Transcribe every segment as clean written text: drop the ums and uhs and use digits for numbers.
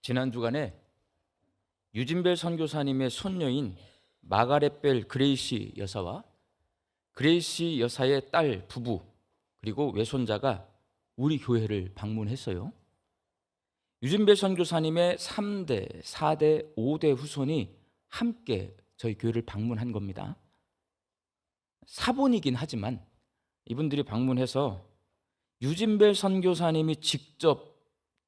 지난 주간에 유진벨 선교사님의 손녀인 마가렛벨 그레이시 여사와 그레이시 여사의 딸 부부 그리고 외손자가 우리 교회를 방문했어요. 유진벨 선교사님의 3대, 4대, 5대 후손이 함께 저희 교회를 방문한 겁니다. 사본이긴 하지만 이분들이 방문해서 유진벨 선교사님이 직접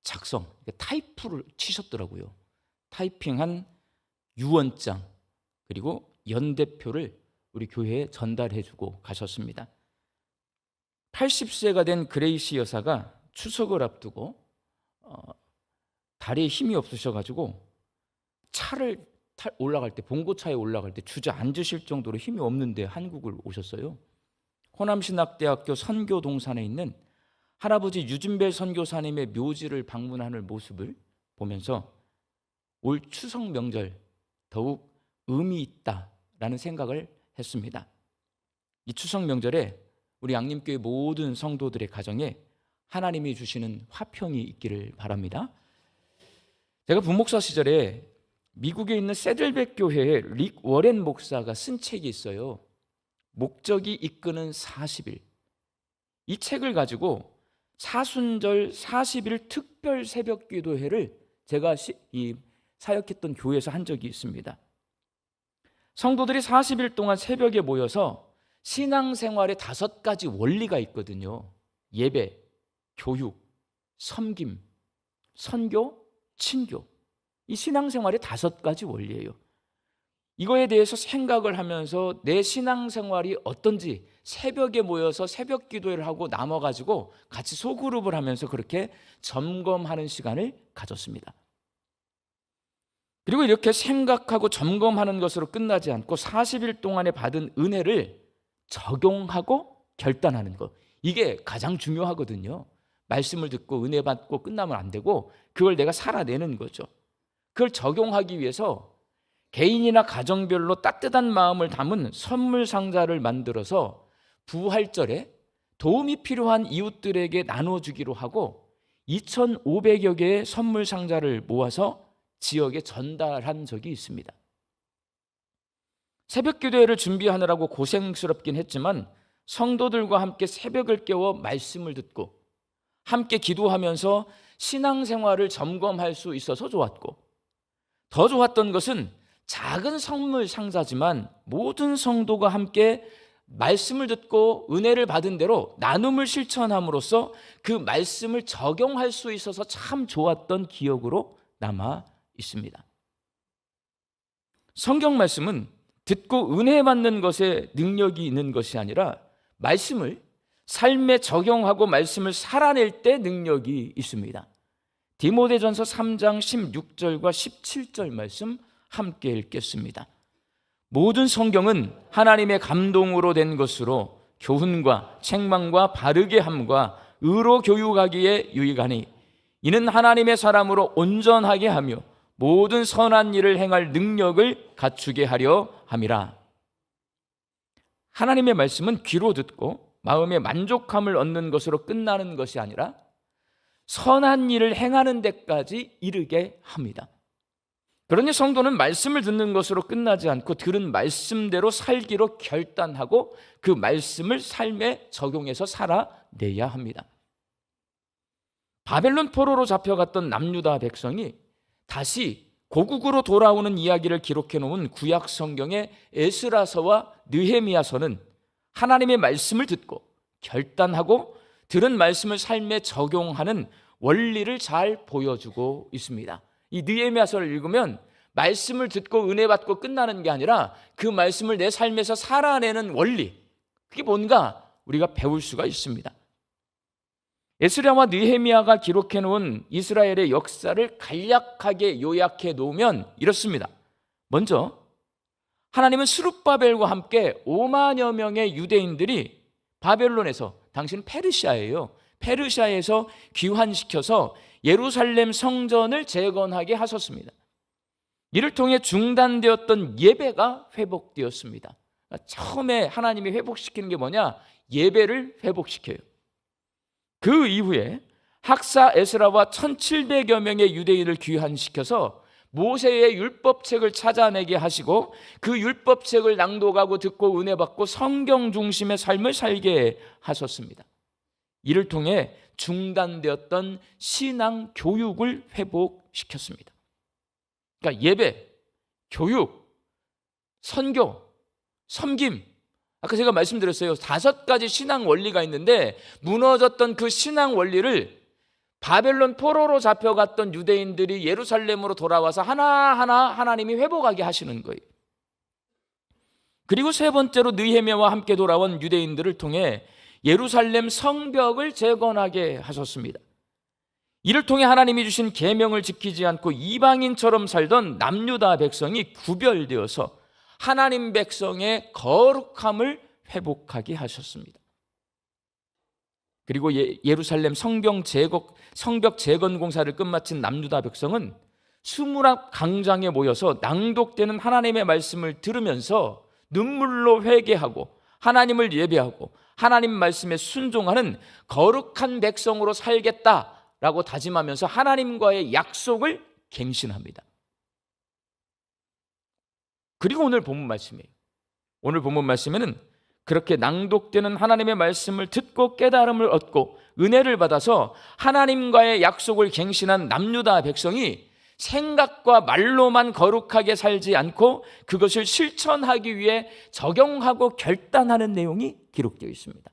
작성, 타이프를 치셨더라고요. 타이핑한 유언장 그리고 연대표를 우리 교회에 전달해주고 가셨습니다. 80세가 된 그레이시 여사가 추석을 앞두고 다리에 힘이 없으셔가지고 차를 올라갈 때, 봉고차에 올라갈 때 주저앉으실 정도로 힘이 없는데 한국을 오셨어요. 호남신학대학교 선교동산에 있는 할아버지 유진벨 선교사님의 묘지를 방문하는 모습을 보면서 올 추석 명절 더욱 의미 있다라는 생각을 했습니다. 이 추석 명절에 우리 양림교회 모든 성도들의 가정에 하나님이 주시는 화평이 있기를 바랍니다. 제가 부목사 시절에 미국에 있는 세들백 교회의 릭 워렌 목사가 쓴 책이 있어요. 목적이 이끄는 40일. 이 책을 가지고 사순절 40일 특별 새벽 기도회를 제가 사역했던 교회에서 한 적이 있습니다. 성도들이 40일 동안 새벽에 모여서 신앙생활에 5가지 원리가 있거든요. 예배, 교육, 섬김, 선교, 친교. 이 신앙생활의 5가지 원리예요. 이거에 대해서 생각을 하면서 내 신앙생활이 어떤지 새벽에 모여서 새벽 기도회를 하고 나눠가지고 같이 소그룹을 하면서 그렇게 점검하는 시간을 가졌습니다. 그리고 이렇게 생각하고 점검하는 것으로 끝나지 않고 40일 동안에 받은 은혜를 적용하고 결단하는 것, 이게 가장 중요하거든요. 말씀을 듣고 은혜 받고 끝나면 안 되고 그걸 내가 살아내는 거죠. 그걸 적용하기 위해서 개인이나 가정별로 따뜻한 마음을 담은 선물 상자를 만들어서 부활절에 도움이 필요한 이웃들에게 나눠주기로 하고 2,500여 개의 선물 상자를 모아서 지역에 전달한 적이 있습니다. 새벽 기도회를 준비하느라고 고생스럽긴 했지만 성도들과 함께 새벽을 깨워 말씀을 듣고 함께 기도하면서 신앙생활을 점검할 수 있어서 좋았고, 더 좋았던 것은 작은 선물 상자지만 모든 성도가 함께 말씀을 듣고 은혜를 받은 대로 나눔을 실천함으로써 그 말씀을 적용할 수 있어서 참 좋았던 기억으로 남아 있습니다. 성경 말씀은 듣고 은혜 받는 것에 능력이 있는 것이 아니라 말씀을 삶에 적용하고 말씀을 살아낼 때 능력이 있습니다. 디모데전서 3장 16절과 17절 말씀 함께 읽겠습니다. 모든 성경은 하나님의 감동으로 된 것으로 교훈과 책망과 바르게 함과 의로 교육하기에 유익하니 이는 하나님의 사람으로 온전하게 하며 모든 선한 일을 행할 능력을 갖추게 하려 함이라. 하나님의 말씀은 귀로 듣고 마음에 만족함을 얻는 것으로 끝나는 것이 아니라 선한 일을 행하는 데까지 이르게 합니다. 그러니 성도는 말씀을 듣는 것으로 끝나지 않고 들은 말씀대로 살기로 결단하고 그 말씀을 삶에 적용해서 살아내야 합니다. 바벨론 포로로 잡혀갔던 남유다 백성이 다시 고국으로 돌아오는 이야기를 기록해 놓은 구약 성경의 에스라서와 느헤미야서는 하나님의 말씀을 듣고 결단하고 들은 말씀을 삶에 적용하는 원리를 잘 보여주고 있습니다. 이 느헤미야서를 읽으면 말씀을 듣고 은혜 받고 끝나는 게 아니라 그 말씀을 내 삶에서 살아내는 원리, 그게 뭔가 우리가 배울 수가 있습니다. 에스라와 느헤미야가 기록해 놓은 이스라엘의 역사를 간략하게 요약해 놓으면 이렇습니다. 먼저 하나님은 스룹바벨과 함께 5만여 명의 유대인들이 바벨론에서, 당시는 페르시아예요, 페르시아에서 귀환시켜서 예루살렘 성전을 재건하게 하셨습니다. 이를 통해 중단되었던 예배가 회복되었습니다. 처음에 하나님이 회복시키는 게 뭐냐? 예배를 회복시켜요. 그 이후에 학사 에스라와 1700여 명의 유대인을 귀환시켜서 모세의 율법책을 찾아내게 하시고 그 율법책을 낭독하고 듣고 은혜 받고 성경 중심의 삶을 살게 하셨습니다. 이를 통해 중단되었던 신앙 교육을 회복시켰습니다. 그러니까 예배, 교육, 선교, 섬김, 아까 제가 말씀드렸어요. 5가지 신앙 원리가 있는데 무너졌던 그 신앙 원리를 바벨론 포로로 잡혀갔던 유대인들이 예루살렘으로 돌아와서 하나하나 하나님이 회복하게 하시는 거예요. 그리고 세 번째로 느헤미야와 함께 돌아온 유대인들을 통해 예루살렘 성벽을 재건하게 하셨습니다. 이를 통해 하나님이 주신 계명을 지키지 않고 이방인처럼 살던 남유다 백성이 구별되어서 하나님 백성의 거룩함을 회복하게 하셨습니다. 그리고 예루살렘 성벽 재건 공사를 끝마친 남유다 백성은 수문학 광장에 모여서 낭독되는 하나님의 말씀을 들으면서 눈물로 회개하고 하나님을 예배하고 하나님 말씀에 순종하는 거룩한 백성으로 살겠다라고 다짐하면서 하나님과의 약속을 갱신합니다. 그리고 오늘 본문 말씀이에요. 오늘 본문 말씀에는 그렇게 낭독되는 하나님의 말씀을 듣고 깨달음을 얻고 은혜를 받아서 하나님과의 약속을 갱신한 남유다 백성이 생각과 말로만 거룩하게 살지 않고 그것을 실천하기 위해 적용하고 결단하는 내용이 기록되어 있습니다.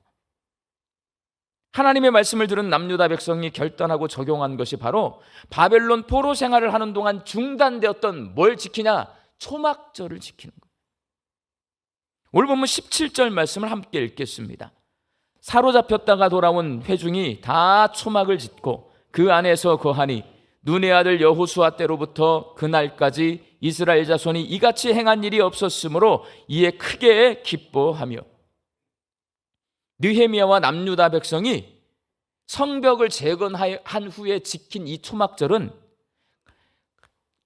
하나님의 말씀을 들은 남유다 백성이 결단하고 적용한 것이 바로 바벨론 포로 생활을 하는 동안 중단되었던 뭘 지키냐? 초막절을 지키는 거예요. 오늘 보면 17절 말씀을 함께 읽겠습니다. 사로잡혔다가 돌아온 회중이 다 초막을 짓고 그 안에서 거하니 눈의 아들 여호수아 때로부터 그날까지 이스라엘 자손이 이같이 행한 일이 없었으므로 이에 크게 기뻐하며. 느헤미야와 남유다 백성이 성벽을 재건한 후에 지킨 이 초막절은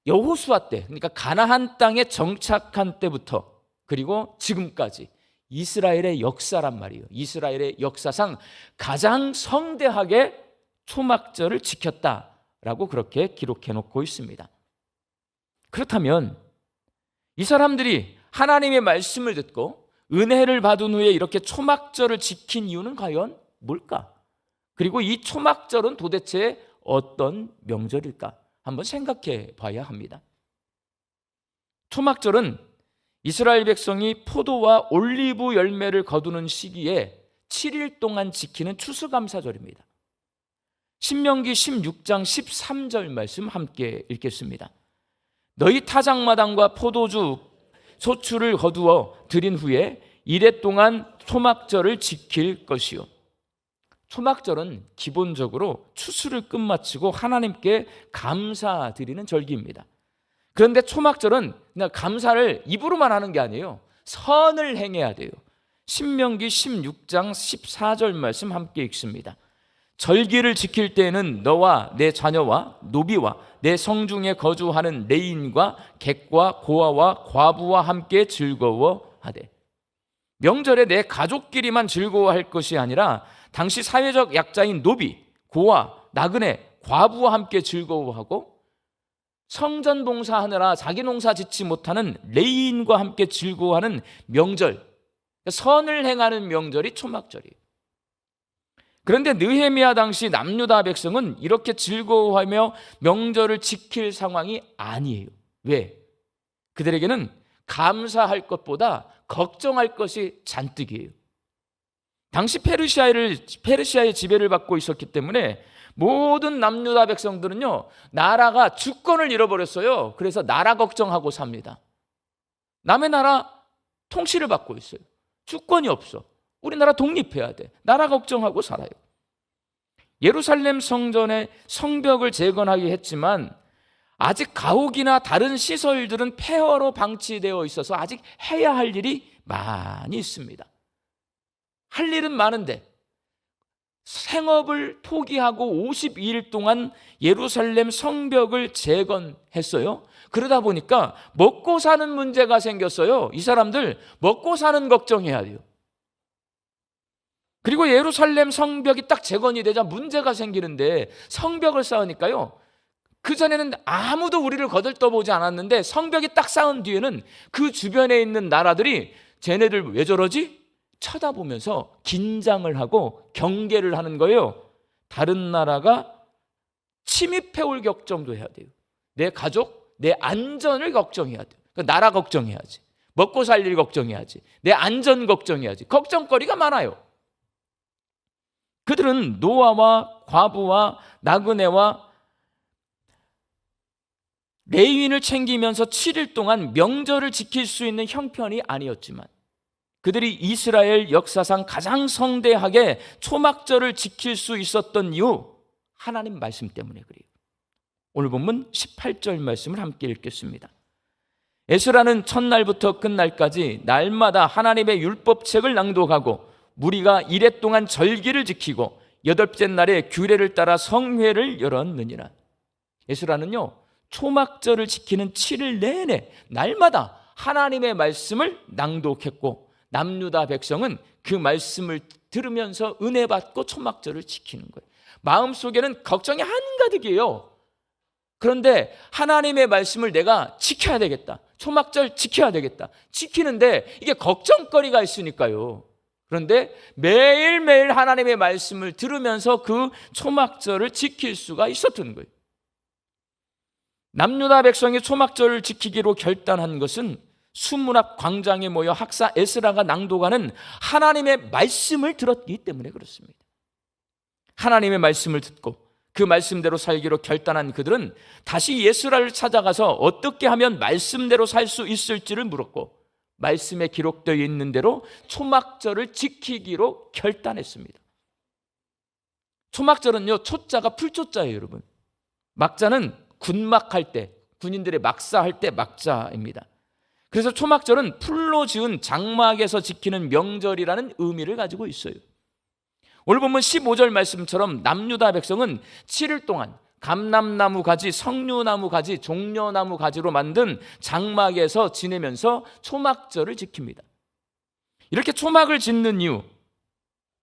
여호수아 때, 그러니까 가나안 땅에 정착한 때부터 그리고 지금까지 이스라엘의 역사란 말이에요. 이스라엘의 역사상 가장 성대하게 초막절을 지켰다라고 그렇게 기록해 놓고 있습니다. 그렇다면 이 사람들이 하나님의 말씀을 듣고 은혜를 받은 후에 이렇게 초막절을 지킨 이유는 과연 뭘까? 그리고 이 초막절은 도대체 어떤 명절일까? 한번 생각해 봐야 합니다. 초막절은 이스라엘 백성이 포도와 올리브 열매를 거두는 시기에 7일 동안 지키는 추수감사절입니다. 신명기 16장 13절 말씀 함께 읽겠습니다. 너희 타작마당과 포도주, 소출을 거두어 들인 후에 이래 동안 초막절을 지킬 것이요. 초막절은 기본적으로 추수를 끝마치고 하나님께 감사드리는 절기입니다. 그런데 초막절은 그냥 감사를 입으로만 하는 게 아니에요. 선을 행해야 돼요. 신명기 16장 14절 말씀 함께 읽습니다. 절기를 지킬 때에는 너와 내 자녀와 노비와 내 성중에 거주하는 레인과 객과 고아와 과부와 함께 즐거워하되. 명절에 내 가족끼리만 즐거워할 것이 아니라 당시 사회적 약자인 노비, 고아, 나그네, 과부와 함께 즐거워하고 성전 봉사하느라 자기 농사 짓지 못하는 레인과 함께 즐거워하는 명절, 선을 행하는 명절이 초막절이에요. 그런데 느헤미야 당시 남유다 백성은 이렇게 즐거워하며 명절을 지킬 상황이 아니에요. 왜? 그들에게는 감사할 것보다 걱정할 것이 잔뜩이에요. 당시 페르시아의 지배를 받고 있었기 때문에 모든 남유다 백성들은요, 나라가 주권을 잃어버렸어요. 그래서 나라 걱정하고 삽니다. 남의 나라 통치를 받고 있어요. 주권이 없어. 우리나라 독립해야 돼. 나라 걱정하고 살아요. 예루살렘 성전의 성벽을 재건하게 했지만 아직 가옥이나 다른 시설들은 폐허로 방치되어 있어서 아직 해야 할 일이 많이 있습니다. 할 일은 많은데 생업을 포기하고 52일 동안 예루살렘 성벽을 재건했어요. 그러다 보니까 먹고 사는 문제가 생겼어요. 이 사람들 먹고 사는 걱정해야 돼요. 그리고 예루살렘 성벽이 딱 재건이 되자 문제가 생기는데, 성벽을 쌓으니까요, 그전에는 아무도 우리를 거들떠보지 않았는데 성벽이 딱 쌓은 뒤에는 그 주변에 있는 나라들이 쟤네들 왜 저러지? 쳐다보면서 긴장을 하고 경계를 하는 거예요. 다른 나라가 침입해 올 걱정도 해야 돼요. 내 가족, 내 안전을 걱정해야 돼요. 그러니까 나라 걱정해야지. 먹고 살 일 걱정해야지. 내 안전 걱정해야지. 걱정거리가 많아요. 그들은 노아와 과부와 나그네와 레위인을 챙기면서 7일 동안 명절을 지킬 수 있는 형편이 아니었지만, 그들이 이스라엘 역사상 가장 성대하게 초막절을 지킬 수 있었던 이유, 하나님 말씀 때문에 그래요. 오늘 본문 18절 말씀을 함께 읽겠습니다. 에스라는 첫날부터 끝날까지 날마다 하나님의 율법책을 낭독하고 무리가 이레 동안 절기를 지키고 여덟째 날에 규례를 따라 성회를 열었느니라. 에스라는요, 초막절을 지키는 7일 내내 날마다 하나님의 말씀을 낭독했고, 남유다 백성은 그 말씀을 들으면서 은혜 받고 초막절을 지키는 거예요. 마음속에는 걱정이 한가득이에요. 그런데 하나님의 말씀을 내가 지켜야 되겠다, 초막절 지켜야 되겠다, 지키는데 이게 걱정거리가 있으니까요. 그런데 매일매일 하나님의 말씀을 들으면서 그 초막절을 지킬 수가 있었던 거예요. 남유다 백성이 초막절을 지키기로 결단한 것은 수문 앞 광장에 모여 학사 에스라가 낭독하는 하나님의 말씀을 들었기 때문에 그렇습니다. 하나님의 말씀을 듣고 그 말씀대로 살기로 결단한 그들은 다시 에스라를 찾아가서 어떻게 하면 말씀대로 살 수 있을지를 물었고, 말씀에 기록되어 있는 대로 초막절을 지키기로 결단했습니다. 초막절은요, 초자가 풀초자예요, 여러분. 막자는 군막할 때, 군인들의 막사할 때 막자입니다. 그래서 초막절은 풀로 지은 장막에서 지키는 명절이라는 의미를 가지고 있어요. 오늘 보면 15절 말씀처럼 남유다 백성은 7일 동안 감람나무 가지, 석류나무 가지, 종려나무 가지로 만든 장막에서 지내면서 초막절을 지킵니다. 이렇게 초막을 짓는 이유,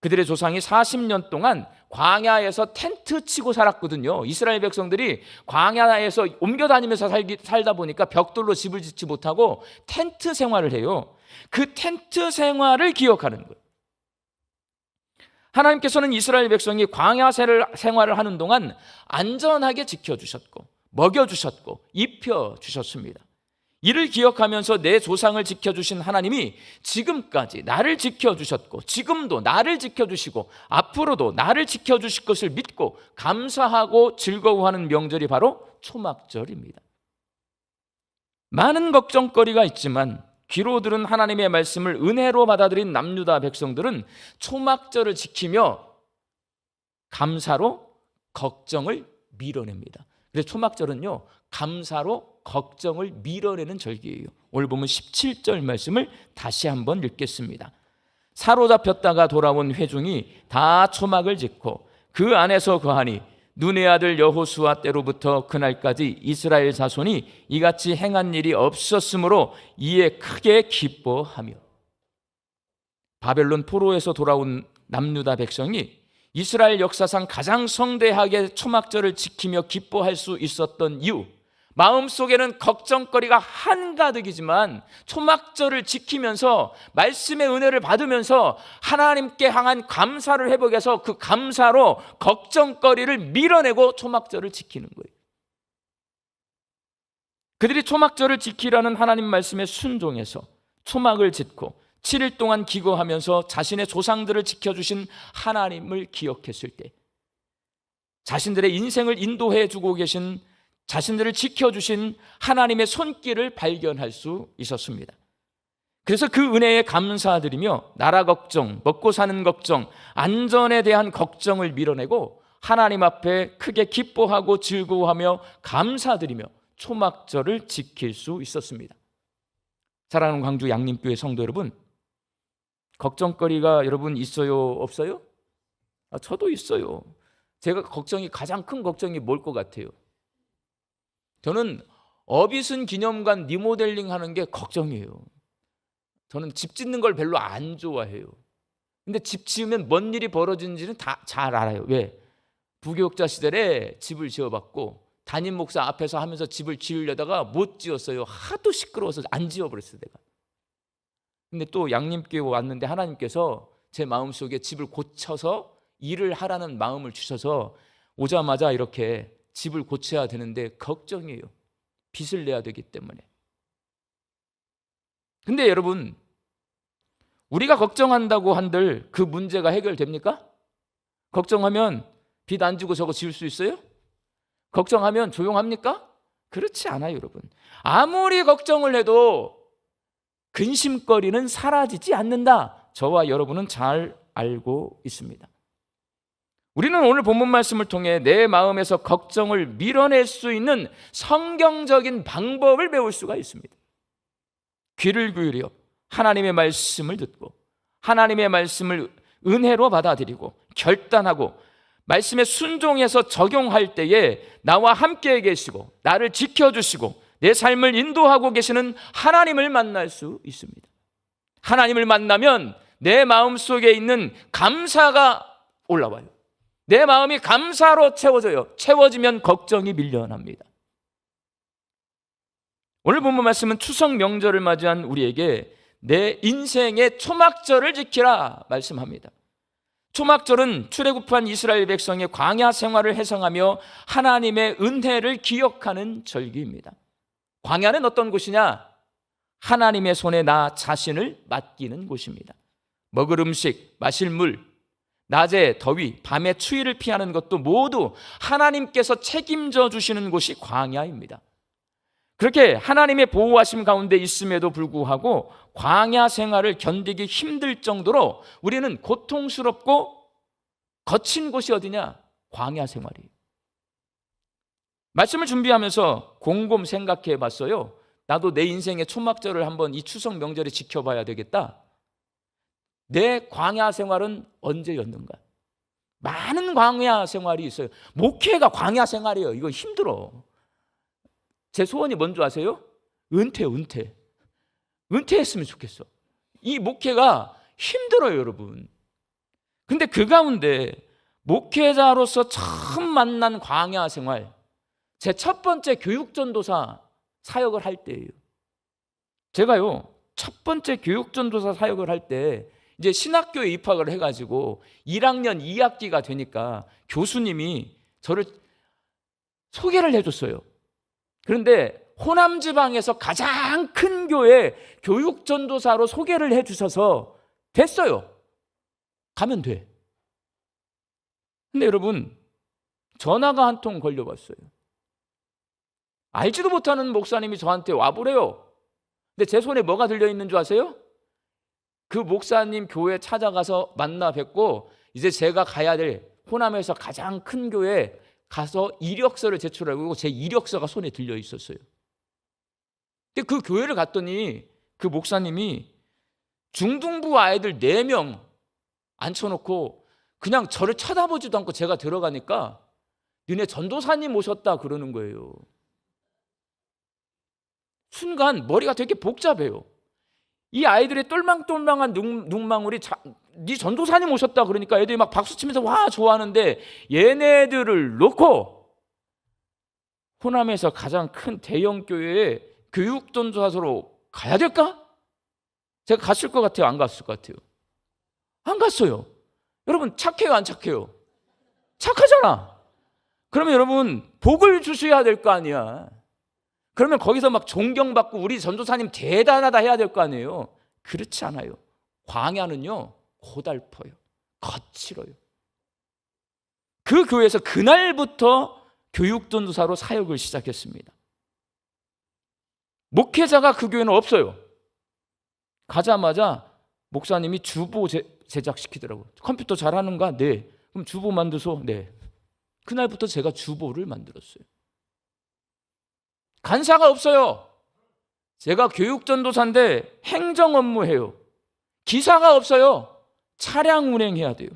그들의 조상이 40년 동안 광야에서 텐트 치고 살았거든요. 이스라엘 백성들이 광야에서 옮겨 다니면서 살다 보니까 벽돌로 집을 짓지 못하고 텐트 생활을 해요. 그 텐트 생활을 기억하는 거예요. 하나님께서는 이스라엘 백성이 광야 생활을 하는 동안 안전하게 지켜주셨고 먹여주셨고 입혀주셨습니다. 이를 기억하면서 내 조상을 지켜주신 하나님이 지금까지 나를 지켜주셨고 지금도 나를 지켜주시고 앞으로도 나를 지켜주실 것을 믿고 감사하고 즐거워하는 명절이 바로 초막절입니다. 많은 걱정거리가 있지만 귀로 들은 하나님의 말씀을 은혜로 받아들인 남유다 백성들은 초막절을 지키며 감사로 걱정을 밀어냅니다. 그래서 초막절은요, 감사로 걱정을 밀어내는 절기예요. 오늘 보면 17절 말씀을 다시 한번 읽겠습니다. 사로잡혔다가 돌아온 회중이 다 초막을 짓고 그 안에서 거하니 눈의 아들 여호수아 때로부터 그날까지 이스라엘 자손이 이같이 행한 일이 없었으므로 이에 크게 기뻐하며. 바벨론 포로에서 돌아온 남유다 백성이 이스라엘 역사상 가장 성대하게 초막절을 지키며 기뻐할 수 있었던 이유, 마음속에는 걱정거리가 한가득이지만 초막절을 지키면서 말씀의 은혜를 받으면서 하나님께 향한 감사를 회복해서 그 감사로 걱정거리를 밀어내고 초막절을 지키는 거예요. 그들이 초막절을 지키라는 하나님 말씀에 순종해서 초막을 짓고 7일 동안 기거하면서 자신의 조상들을 지켜주신 하나님을 기억했을 때, 자신들의 인생을 인도해 주고 계신, 자신들을 지켜주신 하나님의 손길을 발견할 수 있었습니다. 그래서 그 은혜에 감사드리며 나라 걱정, 먹고 사는 걱정, 안전에 대한 걱정을 밀어내고 하나님 앞에 크게 기뻐하고 즐거워하며 감사드리며 초막절을 지킬 수 있었습니다. 사랑하는 광주 양림교회 성도 여러분, 걱정거리가 여러분 있어요? 없어요? 저도 있어요. 제가 걱정이, 가장 큰 걱정이 뭘 것 같아요? 저는 어비슨 기념관 리모델링 하는 게 걱정이에요. 저는 집 짓는 걸 별로 안 좋아해요. 근데 집 지으면 뭔 일이 벌어지는지는 다 잘 알아요. 왜? 부교육자 시절에 집을 지어봤고 담임 목사 앞에서 하면서 집을 지으려다가 못 지었어요. 하도 시끄러워서 안 지어버렸어요, 내가. 근데 또 양림교회 왔는데 하나님께서 제 마음속에 집을 고쳐서 일을 하라는 마음을 주셔서 오자마자 이렇게 집을 고쳐야 되는데 걱정이에요. 빚을 내야 되기 때문에. 근데 여러분, 우리가 걱정한다고 한들 그 문제가 해결됩니까? 걱정하면 빚 안 주고 저거 지을 수 있어요? 걱정하면 조용합니까? 그렇지 않아요, 여러분. 아무리 걱정을 해도 근심거리는 사라지지 않는다. 저와 여러분은 잘 알고 있습니다. 우리는 오늘 본문 말씀을 통해 내 마음에서 걱정을 밀어낼 수 있는 성경적인 방법을 배울 수가 있습니다. 귀를 기울여 하나님의 말씀을 듣고 하나님의 말씀을 은혜로 받아들이고 결단하고 말씀에 순종해서 적용할 때에 나와 함께 계시고 나를 지켜주시고 내 삶을 인도하고 계시는 하나님을 만날 수 있습니다. 하나님을 만나면 내 마음속에 있는 감사가 올라와요. 내 마음이 감사로 채워져요. 채워지면 걱정이 밀려납니다. 오늘 본문 말씀은 추석 명절을 맞이한 우리에게 내 인생의 초막절을 지키라 말씀합니다. 초막절은 출애굽한 이스라엘 백성의 광야 생활을 해상하며 하나님의 은혜를 기억하는 절기입니다. 광야는 어떤 곳이냐? 하나님의 손에 나 자신을 맡기는 곳입니다. 먹을 음식, 마실 물, 낮에 더위, 밤에 추위를 피하는 것도 모두 하나님께서 책임져 주시는 곳이 광야입니다. 그렇게 하나님의 보호하심 가운데 있음에도 불구하고 광야 생활을 견디기 힘들 정도로 우리는 고통스럽고 거친 곳이 어디냐? 광야 생활이에요. 말씀을 준비하면서 곰곰 생각해 봤어요. 나도 내 인생의 초막절을 한번 이 추석 명절에 지켜봐야 되겠다. 내 광야 생활은 언제였는가? 많은 광야 생활이 있어요. 목회가 광야 생활이에요. 이거 힘들어. 제 소원이 뭔지 아세요? 은퇴했으면 좋겠어. 이 목회가 힘들어요, 여러분. 근데 그 가운데 목회자로서 처음 만난 광야 생활, 제 첫 번째 교육전도사 사역을 할 때예요. 제가요, 첫 번째 교육전도사 사역을 할 때 이제 신학교에 입학을 해가지고 1학년 2학기가 되니까 교수님이 저를 소개를 해줬어요. 그런데 호남 지방에서 가장 큰 교회 교육전도사로 소개를 해주셔서 됐어요. 가면 돼. 근데 여러분, 전화가 한 통 걸려왔어요. 알지도 못하는 목사님이 저한테 와보래요. 근데 제 손에 뭐가 들려있는 줄 아세요? 그 목사님 교회 찾아가서 만나 뵙고 이제 제가 가야 될 호남에서 가장 큰 교회 가서 이력서를 제출하고 제 이력서가 손에 들려 있었어요. 근데 그 교회를 갔더니 그 목사님이 중등부 아이들 4명 앉혀놓고 그냥 저를 쳐다보지도 않고 제가 들어가니까 너네 전도사님 오셨다 그러는 거예요. 순간 머리가 되게 복잡해요. 이 아이들의 똘망똘망한 눈망울이 네 전도사님 오셨다 그러니까 애들이 막 박수치면서 와 좋아하는데 얘네들을 놓고 호남에서 가장 큰 대형 교회에 교육전도사로 가야 될까? 제가 갔을 것 같아요? 안 갔을 것 같아요? 안 갔어요. 여러분 착해요? 안 착해요? 착하잖아. 그러면 여러분 복을 주셔야 될 거 아니야. 그러면 거기서 막 존경받고 우리 전도사님 대단하다 해야 될 거 아니에요. 그렇지 않아요. 광야는요 고달퍼요. 거칠어요. 그 교회에서 그날부터 교육전도사로 사역을 시작했습니다. 목회자가 그 교회는 없어요. 가자마자 목사님이 주보 제작시키더라고요. 컴퓨터 잘하는가? 네. 그럼 주보 만드소? 네. 그날부터 제가 주보를 만들었어요. 간사가 없어요. 제가 교육전도사인데 행정 업무해요. 기사가 없어요. 차량 운행해야 돼요.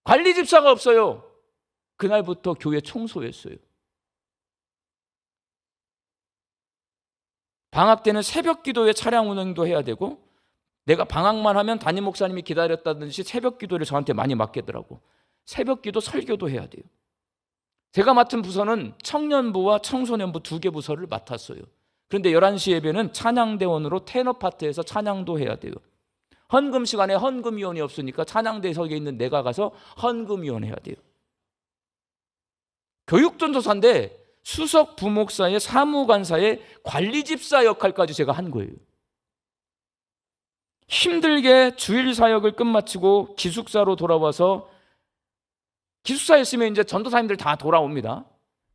관리집사가 없어요. 그날부터 교회 청소했어요. 방학 때는 새벽 기도회 차량 운행도 해야 되고 내가 방학만 하면 담임 목사님이 기다렸다는 듯이 새벽 기도를 저한테 많이 맡기더라고. 새벽 기도 설교도 해야 돼요. 제가 맡은 부서는 청년부와 청소년부 2개 부서를 맡았어요. 그런데 11시 예배는 찬양대원으로 테너 파트에서 찬양도 해야 돼요. 헌금 시간에 헌금위원이 없으니까 찬양대석에 있는 내가 가서 헌금위원 해야 돼요. 교육전도사인데 수석 부목사의 사무관사의 관리집사 역할까지 제가 한 거예요. 힘들게 주일 사역을 끝마치고 기숙사로 돌아와서, 기숙사에 있으면 이제 전도사님들 다 돌아옵니다.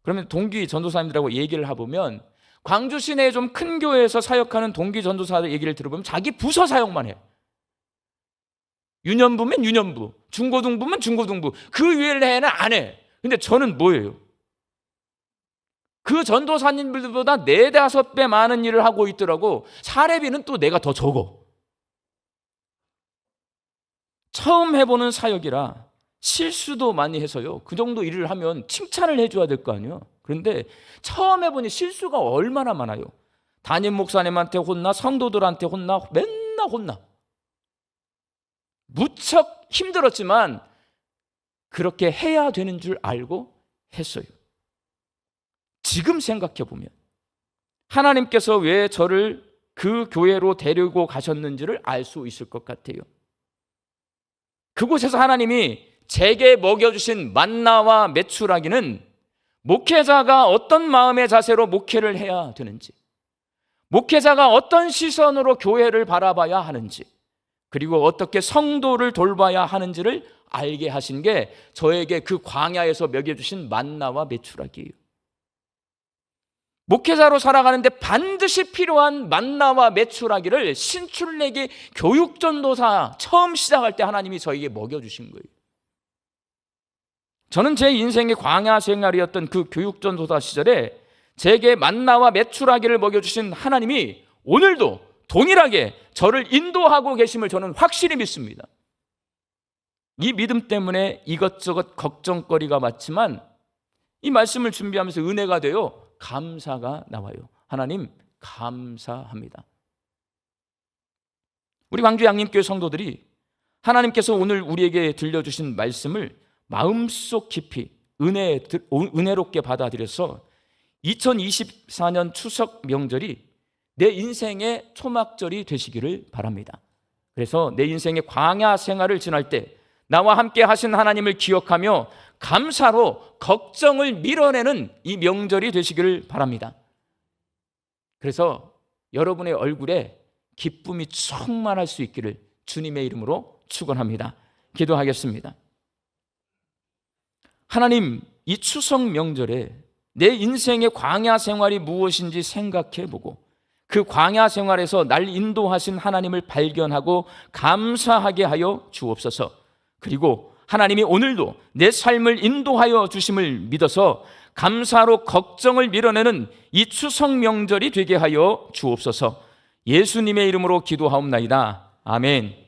그러면 동기 전도사님들하고 얘기를 해보면, 광주 시내에 좀 큰 교회에서 사역하는 동기 전도사들 얘기를 들어보면 자기 부서 사역만 해요. 유년부면 유년부, 중고등부면 중고등부, 그 외에는 안 해. 근데 저는 뭐예요? 그 전도사님들보다 4-5배 많은 일을 하고 있더라고. 사례비는 또 내가 더 적어. 처음 해보는 사역이라 실수도 많이 해서요. 그 정도 일을 하면 칭찬을 해줘야 될 거 아니에요. 그런데 처음 해보니 실수가 얼마나 많아요. 담임 목사님한테 혼나, 성도들한테 혼나, 맨날 혼나. 무척 힘들었지만 그렇게 해야 되는 줄 알고 했어요. 지금 생각해보면 하나님께서 왜 저를 그 교회로 데리고 가셨는지를 알 수 있을 것 같아요. 그곳에서 하나님이 제게 먹여주신 만나와 메추라기는 목회자가 어떤 마음의 자세로 목회를 해야 되는지, 목회자가 어떤 시선으로 교회를 바라봐야 하는지, 그리고 어떻게 성도를 돌봐야 하는지를 알게 하신 게 저에게 그 광야에서 먹여주신 만나와 메추라기예요. 목회자로 살아가는데 반드시 필요한 만나와 메추라기를 신출내기 교육전도사 처음 시작할 때 하나님이 저에게 먹여주신 거예요. 저는 제 인생의 광야 생활이었던 그 교육전도사 시절에 제게 만나와 메추라기를 먹여주신 하나님이 오늘도 동일하게 저를 인도하고 계심을 저는 확실히 믿습니다. 이 믿음 때문에 이것저것 걱정거리가 많지만 이 말씀을 준비하면서 은혜가 되어 감사가 나와요. 하나님 감사합니다. 우리 광주 양림교회 성도들이 하나님께서 오늘 우리에게 들려주신 말씀을 마음속 깊이 은혜롭게 받아들여서 2024년 추석 명절이 내 인생의 초막절이 되시기를 바랍니다. 그래서 내 인생의 광야 생활을 지날 때 나와 함께 하신 하나님을 기억하며 감사로 걱정을 밀어내는 이 명절이 되시기를 바랍니다. 그래서 여러분의 얼굴에 기쁨이 충만할 수 있기를 주님의 이름으로 축원합니다. 기도하겠습니다. 하나님, 이 추석 명절에 내 인생의 광야 생활이 무엇인지 생각해보고 그 광야 생활에서 날 인도하신 하나님을 발견하고 감사하게 하여 주옵소서. 그리고 하나님이 오늘도 내 삶을 인도하여 주심을 믿어서 감사로 걱정을 밀어내는 이 추석 명절이 되게 하여 주옵소서. 예수님의 이름으로 기도하옵나이다. 아멘.